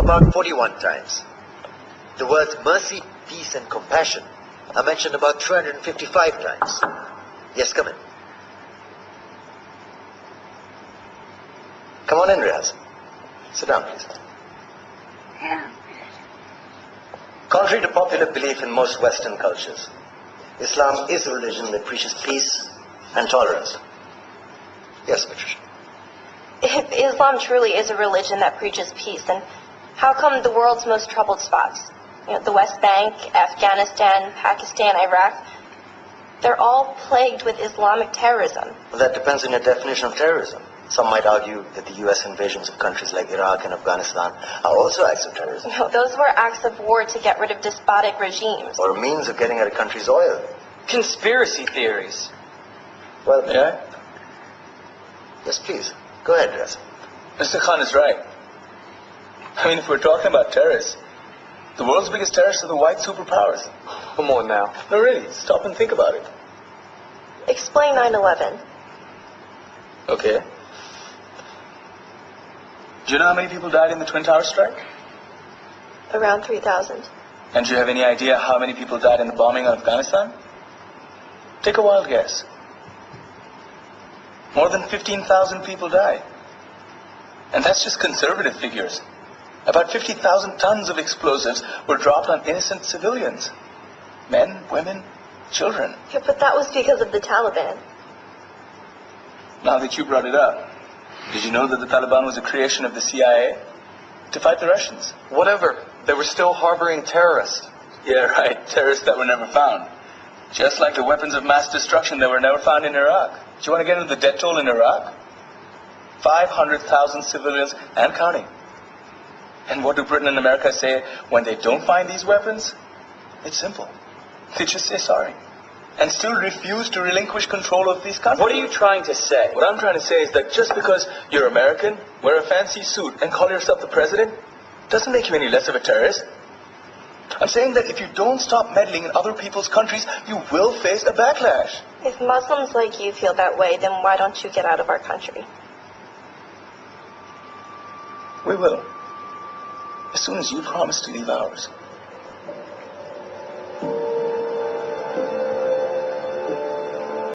about 41 times. The words mercy, peace, and compassion are mentioned about 355 times. Yes, come in. Come on in, Riaz. Sit down, please. Yeah. Contrary to popular belief in most Western cultures, Islam is a religion that preaches peace and tolerance. Yes, Patricia. If Islam truly is a religion that preaches peace, then how come the world's most troubled spots, the West Bank, Afghanistan, Pakistan, Iraq, they're all plagued with Islamic terrorism? Well, that depends on your definition of terrorism. Some might argue that the U.S. invasions of countries like Iraq and Afghanistan are also acts of terrorism. No, those were acts of war to get rid of despotic regimes. Or a means of getting at a country's oil. Conspiracy theories. Well, Yeah? Yes, please. Go ahead, Riaz. Mr. Khan is right. I mean, if we're talking about terrorists, the world's biggest terrorists are the white superpowers. Come on now. No, really, stop and think about it. Explain 9/11. Okay. Do you know how many people died in the Twin Towers strike? Around 3,000. And do you have any idea how many people died in the bombing of Afghanistan? Take a wild guess. More than 15,000 people died. And that's just conservative figures. About 50,000 tons of explosives were dropped on innocent civilians. Men, women, children. Yeah, but that was because of the Taliban. Now that you brought it up, did you know that the Taliban was a creation of the CIA to fight the Russians? Whatever. They were still harboring terrorists. Yeah, right. Terrorists that were never found. Just like the weapons of mass destruction that were never found in Iraq. Do you want to get into the death toll in Iraq? 500,000 civilians and counting. And what do Britain and America say when they don't find these weapons? It's simple. They just say sorry. And still refuse to relinquish control of these countries. What are you trying to say? What I'm trying to say is that just because you're American, wear a fancy suit, and call yourself the president, doesn't make you any less of a terrorist. I'm saying that if you don't stop meddling in other people's countries, you will face a backlash. If Muslims like you feel that way, then why don't you get out of our country? We will. As soon as you promise to leave ours.